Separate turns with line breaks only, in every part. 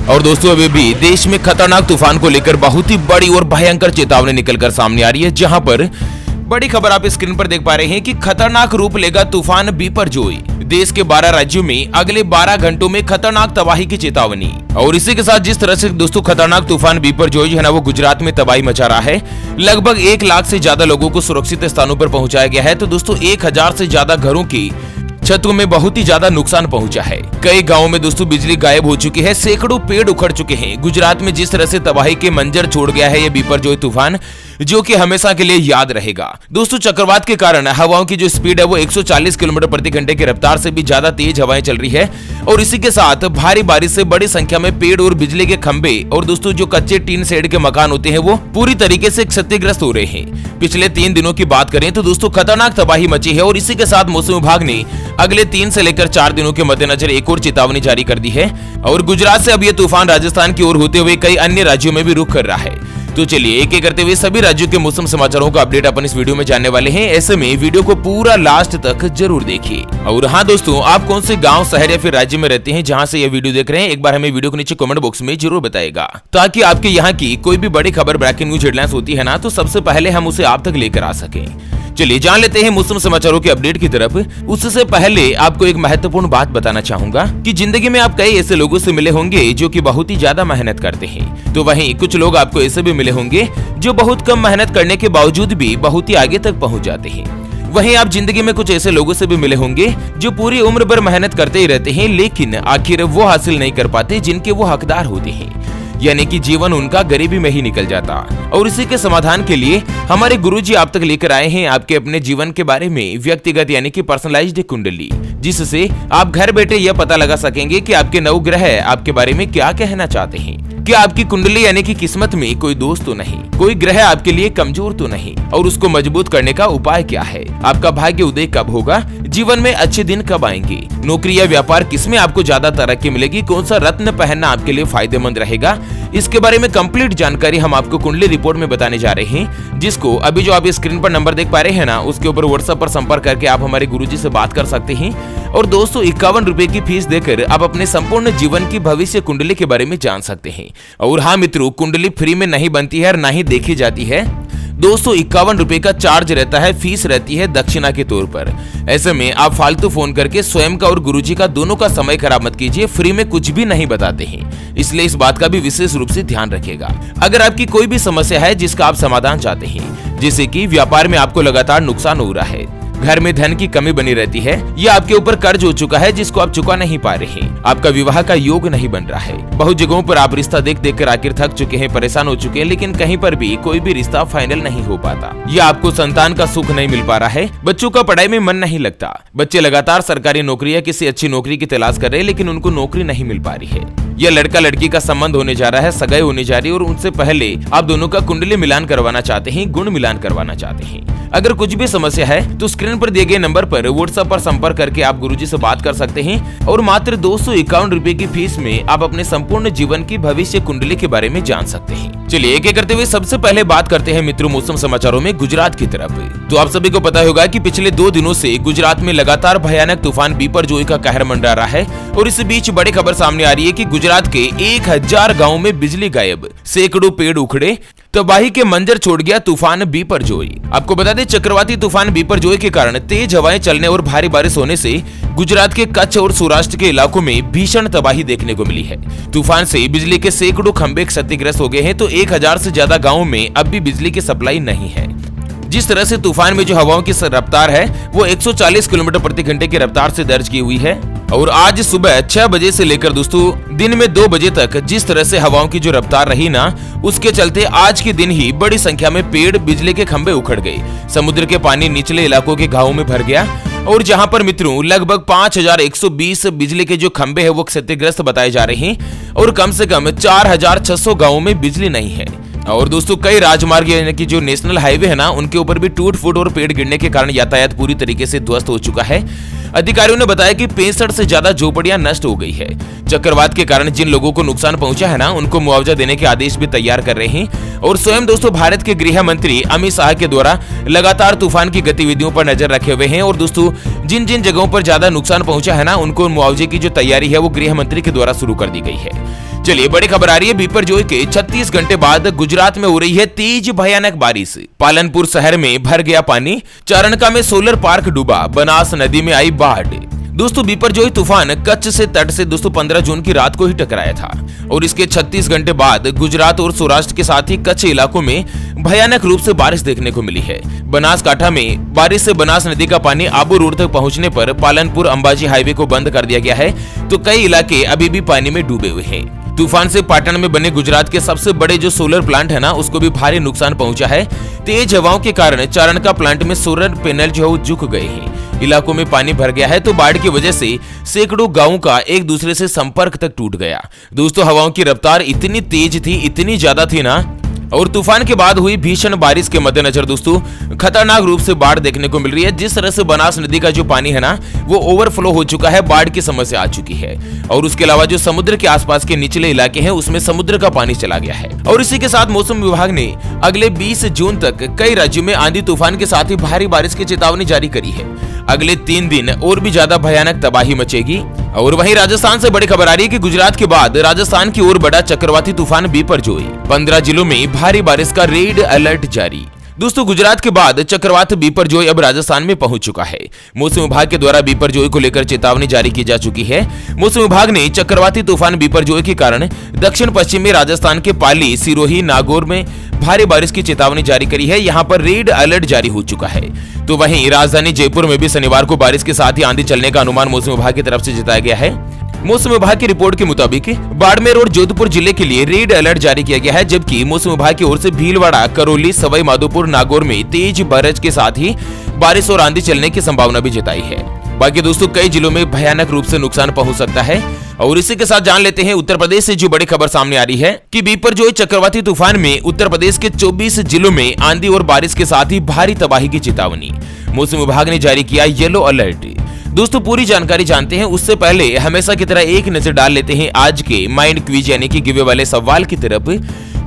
और दोस्तों अभी भी देश में खतरनाक तूफान को लेकर बहुत ही बड़ी और भयंकर चेतावनी निकलकर सामने आ रही है, जहां पर बड़ी खबर आप स्क्रीन पर देख पा रहे हैं कि खतरनाक रूप लेगा तूफान बिपरजॉय। देश के 12 राज्यों में अगले 12 घंटों में खतरनाक तबाही की चेतावनी। और इसी के साथ जिस तरह से दोस्तों खतरनाक तूफान बिपरजॉय है ना, वो गुजरात में तबाही मचा रहा है। लगभग 1 लाख से ज्यादा लोगों को सुरक्षित स्थानों पर पहुंचाया गया है। तो दोस्तों 1000 से ज्यादा घरों की छतों में बहुत ही ज्यादा नुकसान पहुंचा है। कई गांवों में दोस्तों बिजली गायब हो चुकी है, सैकड़ों पेड़ उखड़ चुके हैं। गुजरात में जिस तरह से तबाही के मंजर छोड़ गया है ये बिपरजॉय तूफान, जो कि हमेशा के लिए याद रहेगा। दोस्तों चक्रवात के कारण हवाओं की जो स्पीड है वो 140 किलोमीटर प्रति घंटे की रफ्तार से भी ज्यादा तेज हवाएं चल रही है। और इसी के साथ भारी बारिश से बड़ी संख्या में पेड़ और बिजली के खंभे और दोस्तों जो कच्चे टीन शेड के मकान होते हैं वो पूरी तरीके से क्षतिग्रस्त हो रहे हैं। पिछले 3 दिनों की बात करें तो दोस्तों खतरनाक तबाही मची है। और इसी के साथ मौसम विभाग ने अगले 3 से लेकर 4 दिनों के मद्देनजर एक और चेतावनी जारी कर दी है। और गुजरात से अब यह तूफान राजस्थान की ओर होते हुए कई अन्य राज्यों में भी रुख कर रहा है। तो चलिए एक एक करते हुए सभी राज्यों के मौसम समाचारों का अपडेट अपन इस वीडियो में जानने वाले हैं। ऐसे में वीडियो को पूरा लास्ट तक जरूर देखिए। और हाँ दोस्तों, आप कौन से गांव, शहर या फिर राज्य में रहते हैं जहां से ये वीडियो देख रहे हैं, एक बार हमें वीडियो के नीचे कमेंट बॉक्स में जरूर बताएगा, ताकि आपके यहाँ की कोई भी बड़ी खबर, ब्रेकिंग न्यूज, हेडलाइंस होती है ना, तो सबसे पहले हम उसे आप तक लेकर आ सके। चलिए जान लेते हैं मौसम समाचारों के अपडेट की तरफ। उससे पहले आपको एक महत्वपूर्ण बात बताना चाहूंगा कि जिंदगी में आप कई ऐसे लोगों से मिले होंगे जो कि बहुत ही ज्यादा मेहनत करते हैं। तो वहीं कुछ लोग आपको ऐसे भी मिले होंगे जो बहुत कम मेहनत करने के बावजूद भी बहुत ही आगे तक पहुंच जाते हैं। वहीं आप जिंदगी में कुछ ऐसे लोगों से भी मिले होंगे जो पूरी उम्र भर मेहनत करते ही रहते हैं, लेकिन आखिर वो हासिल नहीं कर पाते जिनके वो हकदार होते हैं, यानी कि जीवन उनका गरीबी में ही निकल जाता। और इसी के समाधान के लिए हमारे गुरुजी आप तक लेकर आए हैं आपके अपने जीवन के बारे में व्यक्तिगत यानी कि पर्सनलाइज्ड कुंडली, जिससे आप घर बैठे यह पता लगा सकेंगे कि आपके नवग्रह आपके बारे में क्या कहना चाहते हैं। क्या आपकी कुंडली यानी कि किस्मत में कोई दोष तो नहीं, कोई ग्रह आपके लिए कमजोर तो नहीं, और उसको मजबूत करने का उपाय क्या है, आपका भाग्य उदय कब होगा, जीवन में अच्छे दिन कब आएंगे, नौकरी या व्यापार किसमें आपको ज्यादा तरक्की मिलेगी, कौन सा रत्न पहनना आपके लिए फायदेमंद रहेगा, इसके बारे में कंप्लीट जानकारी हम आपको कुंडली रिपोर्ट में बताने जा रहे हैं, जिसको अभी जो आप स्क्रीन पर नंबर देख पा रहे हैं ना, उसके ऊपर व्हाट्सएप पर संपर्क करके आप हमारे गुरुजी से बात कर सकते हैं। और 251 रुपए की फीस देकर आप अपने संपूर्ण जीवन की भविष्य कुंडली के बारे में जान सकते हैं। और हाँ मित्रों, कुंडली फ्री में नहीं बनती है और ना ही देखी जाती है। 251 रुपए का चार्ज रहता है, फीस रहती है दक्षिणा के तौर पर। ऐसे में आप फालतू फोन करके स्वयं का और गुरुजी का दोनों का समय खराब मत कीजिए, फ्री में कुछ भी नहीं बताते हैं, इसलिए इस बात का भी विशेष रूप से ध्यान रखिएगा। अगर आपकी कोई भी समस्या है जिसका आप समाधान चाहते हैं, जैसे कि व्यापार में आपको लगातार नुकसान हो रहा है, घर में धन की कमी बनी रहती है, या आपके ऊपर कर्ज हो चुका है जिसको आप चुका नहीं पा रहे हैं, आपका विवाह का योग नहीं बन रहा है, बहुत जगहों पर आप रिश्ता देख देख कर आखिर थक चुके हैं, परेशान हो चुके हैं, लेकिन कहीं पर भी कोई भी रिश्ता फाइनल नहीं हो पाता, या आपको संतान का सुख नहीं मिल पा रहा है, बच्चों का पढ़ाई में मन नहीं लगता, बच्चे लगातार सरकारी नौकरी या किसी अच्छी नौकरी की तलाश कर रहे हैं लेकिन उनको नौकरी नहीं मिल पा रही है, या लड़का लड़की का संबंध होने जा रहा है, सगाई होने जा रही है और उनसे पहले आप दोनों का कुंडली मिलान करवाना चाहते हैं, गुण मिलान करवाना चाहते हैं। अगर कुछ भी समस्या है तो स्क्रीन पर दिए गए नंबर पर व्हाट्सएप पर संपर्क करके आप गुरुजी से बात कर सकते हैं। और मात्र 251 रुपए की फीस में आप अपने संपूर्ण जीवन की भविष्य कुंडली के बारे में जान सकते हैं। चलिए एक एक करते हुए सबसे पहले बात करते हैं मित्रों मौसम समाचारों में गुजरात की तरफ। तो आप सभी को पता होगा कि पिछले 2 दिनों से गुजरात में लगातार भयानक तूफान बिपरजॉय का कहर मंडरा रहा है। और इस बीच बड़ी खबर सामने आ रही है कि गुजरात के 1000 गाँव में बिजली गायब, सैकड़ों पेड़ उखड़े, तबाही के मंजर छोड़ गया तूफान बिपरजॉय। आपको बता दें चक्रवाती तूफान बिपरजॉय के कारण तेज हवाएं चलने और भारी बारिश होने से गुजरात के कच्छ और सौराष्ट्र के इलाकों में भीषण तबाही देखने को मिली है। तूफान से बिजली के सैकड़ों खंभे क्षतिग्रस्त हो गए हैं, तो 1000 से ज्यादा गाँवों में अब भी बिजली की सप्लाई नहीं है। जिस तरह से तूफान में जो हवाओं की रफ्तार है वो 140 किलोमीटर प्रति घंटे की रफ्तार से दर्ज की हुई है। और आज सुबह 6 बजे से लेकर दोस्तों दिन में 2 बजे तक जिस तरह से हवाओं की जो रफ्तार रही ना, उसके चलते आज के दिन ही बड़ी संख्या में पेड़, बिजली के खंभे उखड़ गए, समुद्र के पानी निचले इलाकों के गांवों में भर गया। और जहां पर मित्रों लगभग 5120 बिजली के जो खंभे हैं वो क्षतिग्रस्त बताए जा रहे हैं, और कम से कम 4600 गाँवों में बिजली नहीं है। और दोस्तों कई राजमार्ग यानी कि जो नेशनल हाईवे है ना, उनके ऊपर भी टूट फूट और पेड़ गिरने के कारण यातायात पूरी तरीके से ध्वस्त हो चुका है। अधिकारियों ने बताया कि 65 से ज्यादा झोपड़ियां नष्ट हो गई है। चक्रवात के कारण जिन लोगों को नुकसान पहुंचा है ना, उनको मुआवजा देने के आदेश भी तैयार कर रहे हैं। और स्वयं दोस्तों भारत के गृह मंत्री अमित शाह के द्वारा लगातार तूफान की गतिविधियों पर नजर रखे हुए हैं। और दोस्तों जिन जिन जगहों पर ज्यादा नुकसान पहुंचा है ना, उनको मुआवजे की जो तैयारी है वो गृह मंत्री के द्वारा शुरू कर दी गई है। चलिए बड़ी खबर आ रही है बिपरजॉय के 36 घंटे बाद गुजरात में हो रही है तेज भयानक बारिश। पालनपुर शहर में भर गया पानी, चारणका में सोलर पार्क डूबा, बनास नदी में आई बाढ़। दोस्तों बिपरजॉय तूफान कच्छ से तट से दोस्तों 15 जून की रात को ही टकराया था और इसके 36 घंटे बाद गुजरात और सौराष्ट्र के साथ ही कच्छ इलाकों में भयानक रूप से बारिश देखने को मिली है। बनासकांठा में बारिश से बनास नदी का पानी आबू रोड तक पहुंचने पर पालनपुर अंबाजी हाईवे को बंद कर दिया गया है, तो कई इलाके अभी भी पानी में डूबे हुए हैं। तूफान से पाटन में बने गुजरात के सबसे बड़े जो सोलर प्लांट है ना, उसको भी भारी नुकसान पहुंचा है। तेज हवाओं के कारण चारणका प्लांट में सोलर पैनल जो झुक गए हैं, इलाकों में पानी भर गया है, तो बाढ़ की वजह से सैकड़ों गांवों का एक दूसरे से संपर्क तक टूट गया। दोस्तों हवाओं की रफ्तार इतनी तेज थी, इतनी ज्यादा थी ना, और तूफान के बाद हुई भीषण बारिश के मद्देनजर दोस्तों खतरनाक रूप से बाढ़ देखने को मिल रही है। जिस तरह से बनास नदी का जो पानी है ना, वो ओवरफ्लो हो चुका है, बाढ़ की समस्या आ चुकी है। और उसके अलावा जो समुद्र के आसपास के निचले इलाके हैं, उसमें समुद्र का पानी चला गया है। और इसी के साथ मौसम विभाग ने अगले 20 जून तक कई राज्यों में आंधी तूफान के साथ ही भारी बारिश की चेतावनी जारी करी है। अगले 3 दिन और भी ज्यादा भयानक तबाही मचेगी। और वहीं राजस्थान से बड़ी खबर आ रही है कि गुजरात के बाद राजस्थान की ओर बढ़ा चक्रवाती तूफान बिपरजॉय, 15 जिलों में भारी बारिश का रेड अलर्ट जारी। दोस्तों गुजरात के बाद चक्रवात बिपरजॉय अब राजस्थान में पहुंच चुका है। मौसम विभाग के द्वारा बिपरजॉय को लेकर चेतावनी जारी की जा चुकी है। मौसम विभाग ने चक्रवाती तूफान बिपरजॉय के कारण दक्षिण पश्चिमी राजस्थान के पाली, सिरोही, नागौर में भारी बारिश की चेतावनी जारी करी है। यहाँ पर रेड अलर्ट जारी हो चुका है। तो वहीं राजधानी जयपुर में भी शनिवार को बारिश के साथ ही आंधी चलने का अनुमान मौसम विभाग की तरफ से जताया गया है। मौसम विभाग की रिपोर्ट के मुताबिक बाड़मेर और जोधपुर जिले के लिए रेड अलर्ट जारी किया गया है, जबकि मौसम विभाग की ओर से भीलवाड़ा, करौली, सवाई माधोपुर, नागौर में तेज बारिश के साथ ही बारिश और आंधी चलने की संभावना भी जताई है। बाकी दोस्तों कई जिलों में भयानक रूप से नुकसान पहुंच सकता है। और इसी के साथ जान लेते हैं उत्तर प्रदेश से जो बड़ी खबर सामने आ रही है कि बिपरजॉय चक्रवाती तूफान में उत्तर प्रदेश के 24 जिलों में आंधी और बारिश के साथ ही भारी तबाही की चेतावनी। मौसम विभाग ने जारी किया येलो अलर्ट। दोस्तों पूरी जानकारी जानते हैं, उससे पहले हमेशा की तरह एक नजर डाल लेते हैं आज के माइंड क्विज यानी कि गिवे वाले सवाल की तरफ।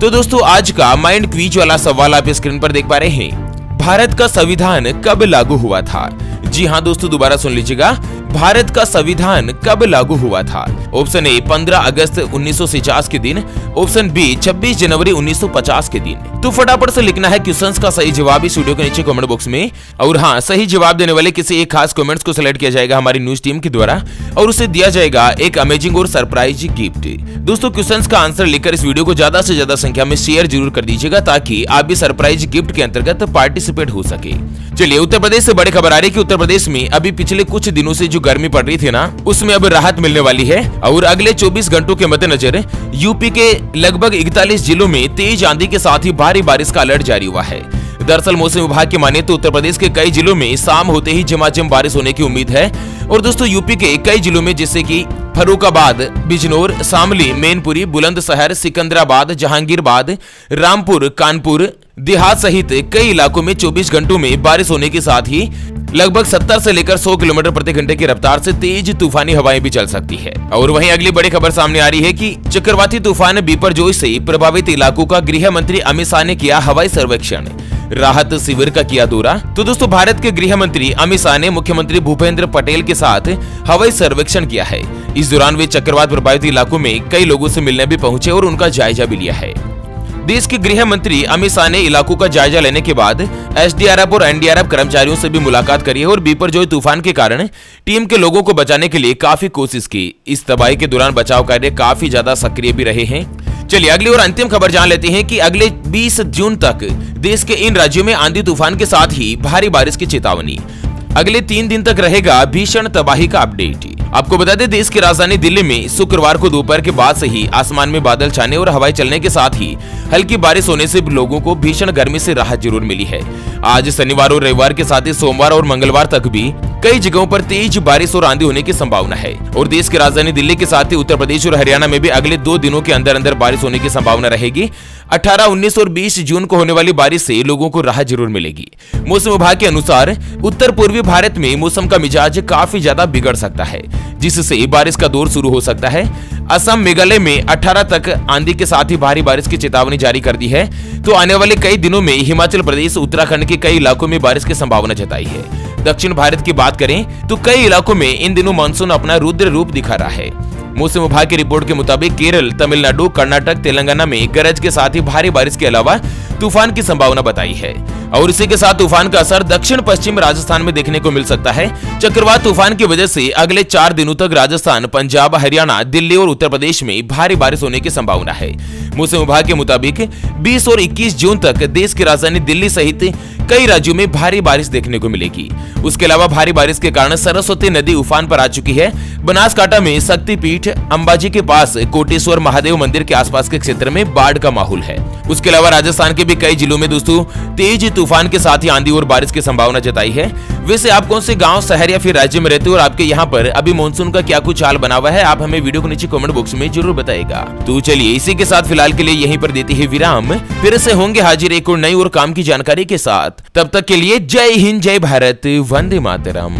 तो दोस्तों आज का माइंड क्विज वाला सवाल आप स्क्रीन पर देख पा रहे हैं। भारत का संविधान कब लागू हुआ था? जी हाँ दोस्तों दोबारा सुन लीजिएगा, भारत का संविधान कब लागू हुआ था? ऑप्शन ए 15 अगस्त 1949 के दिन, ऑप्शन बी 26 जनवरी 1950 के दिन। तो फटाफट से लिखना है क्वेश्चंस का सही जवाब इस वीडियो के नीचे कमेंट बॉक्स में। और हाँ, सही जवाब देने वाले किसी एक खास कमेंट्स को सिलेक्ट किया जाएगा हमारी न्यूज टीम के द्वारा और उसे दिया जाएगा एक अमेजिंग और सरप्राइज गिफ्ट। दोस्तों क्वेश्चंस का आंसर लिखकर इस वीडियो को ज्यादा से ज्यादा संख्या में शेयर जरूर कर दीजिएगा ताकि आप भी सरप्राइज गिफ्ट के अंतर्गत पार्टिसिपेट हो सके। चलिए उत्तर प्रदेश से बड़ी खबर आ रही है कि उत्तर प्रदेश में अभी पिछले कुछ दिनों से जो गर्मी पड़ रही थी ना, उसमें अब राहत मिलने वाली है। और अगले 24 घंटों के मद्देनजर यूपी के लगभग 41 जिलों में तेज आंधी के साथ ही भारी बारिश का अलर्ट जारी हुआ है। दरअसल मौसम विभाग की माने तो उत्तर प्रदेश के कई जिलों में शाम होते ही झमाझम बारिश होने की उम्मीद है। और दोस्तों यूपी के कई जिलों में जैसे कि फर्रुखाबाद, बिजनौर, शामली, मैनपुरी, बुलंदशहर, सिकंदराबाद, जहांगीरबाद, रामपुर, कानपुर देहात सहित कई इलाकों में 24 घंटों में बारिश होने के साथ ही लगभग 70 से लेकर 100 किलोमीटर प्रति घंटे की रफ्तार से तेज तूफानी हवाएं भी चल सकती है। और वहीं अगली बड़ी खबर सामने आ रही है कि चक्रवाती तूफान बिपरजॉय से प्रभावित इलाकों का गृह मंत्री अमित शाह ने किया हवाई सर्वेक्षण, राहत शिविर का किया दौरा। तो दोस्तों भारत के गृह मंत्री अमित शाह ने मुख्यमंत्री भूपेंद्र पटेल के साथ हवाई सर्वेक्षण किया है। इस दौरान वे चक्रवात प्रभावित इलाकों में कई लोगों से मिलने भी पहुंचे और उनका जायजा भी लिया है। देश के गृह मंत्री अमित शाह ने इलाकों का जायजा लेने के बाद एसडीआरएफ और एनडीआरएफ कर्मचारियों से भी मुलाकात करी है और बिपरजॉय तूफान के कारण टीम के लोगों को बचाने के लिए काफी कोशिश की। इस तबाही के दौरान बचाव कार्य काफी ज्यादा सक्रिय भी रहे हैं। चलिए अगली और अंतिम खबर जान लेते हैं कि अगले 20 जून तक देश के इन राज्यों में आंधी तूफान के साथ ही भारी बारिश की चेतावनी। अगले 3 दिन तक रहेगा भीषण तबाही का अपडेट। आपको बता दें देश की राजधानी दिल्ली में शुक्रवार को दोपहर के बाद से ही आसमान में बादल छाने और हवाएं चलने के साथ ही हल्की बारिश होने से लोगों को भीषण गर्मी से राहत जरूर मिली है। आज शनिवार और रविवार के साथ ही सोमवार और मंगलवार तक भी कई जगहों पर तेज बारिश और आंधी होने की संभावना है और देश की राजधानी दिल्ली के साथ ही उत्तर प्रदेश और हरियाणा में भी अगले 2 दिनों के अंदर अंदर बारिश होने की संभावना रहेगी। 18, 19 और 20 जून को होने वाली बारिश से लोगों को राहत जरूर मिलेगी। मौसम विभाग के अनुसार उत्तर पूर्वी भारत में मौसम का मिजाज काफी ज्यादा बिगड़ सकता है, जिससे बारिश का दौर शुरू हो सकता है। असम, मेघालय में 18 तक आंधी के साथ ही भारी बारिश की चेतावनी जारी कर दी है, तो आने वाले कई दिनों में हिमाचल प्रदेश, उत्तराखंड के कई इलाकों में बारिश की संभावना जताई है। दक्षिण भारत की बात करें तो कई इलाकों में इन दिनों मानसून अपना रुद्र रूप दिखा रहा है। मौसम विभाग की रिपोर्ट के मुताबिक केरल, तमिलनाडु, कर्नाटक, तेलंगाना में गरज के साथ ही भारी बारिश के अलावा तूफान की संभावना बताई है और इसी के साथ तूफान का असर दक्षिण पश्चिम राजस्थान में देखने को मिल सकता है। चक्रवात तूफान की वजह से अगले 4 दिनों तक राजस्थान, पंजाब, हरियाणा, दिल्ली और उत्तर प्रदेश में भारी बारिश होने की संभावना है। मौसम विभाग के मुताबिक 20 और 21 जून तक देश की राजधानी दिल्ली सहित कई राज्यों में भारी बारिश देखने को मिलेगी। उसके अलावा भारी बारिश के कारण सरस्वती नदी उफान पर आ चुकी है। बनासकांठा में शक्तिपीठ अंबाजी के पास कोटेश्वर महादेव मंदिर के आसपास के क्षेत्र में बाढ़ का माहौल है। उसके अलावा राजस्थान के भी कई जिलों में दोस्तों तेज तूफान के साथ ही आंधी और बारिश की संभावना जताई है। वैसे आप कौन से गांव, शहर या फिर राज्य में रहते हो और आपके यहाँ पर अभी मानसून का क्या कुछ हाल बना हुआ है, आप हमें वीडियो को नीचे कमेंट बॉक्स में जरूर बताएगा। तो चलिए इसी के साथ फिलहाल के लिए यहीं पर देते हैं विराम, फिर से होंगे हाजिर एक और नई और काम की जानकारी के साथ। तब तक के लिए जय हिंद, जय भारत, वंदे मातरम।